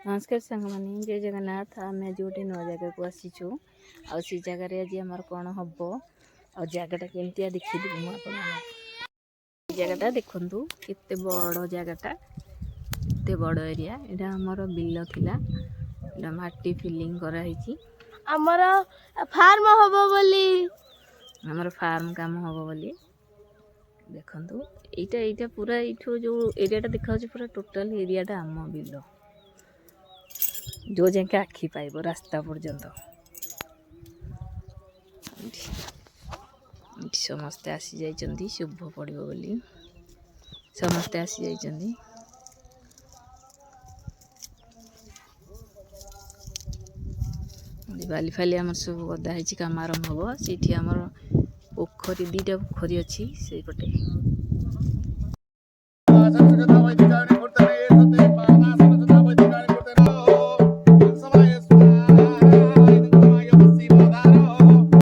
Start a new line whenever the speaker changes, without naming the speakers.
नमस्कार सांग मानी जय जगन्नाथ आम आज गोटे नुआ जगह को आसीचु आ सी जगार आज आमर कौन हम आ जगटा केमती देखी जगटा देखु केते बड़ जगटा एते बड़ एरिया एटा आमर बिल थिला एटा माटी फिलिंग करा हिची आमर फार्म हबो बोली आमर फार्म काम हबो बोली देखंतु एटा एटा पूरा इठो जो एरियाटा देखा पूरा टोटल एरियाटा आम बिल जो जाके आखि पाइब रास्ता पर्यंत समस्ते आसी जाइछन्ती शुभ पड़िबो बोली समस्ते आसी जाइछन्ती बाली फाली आमर सब गदा होइछि काम आरंभ हबो सेठी आमर पोखरी दीटा पोखरी अछि सेई पटे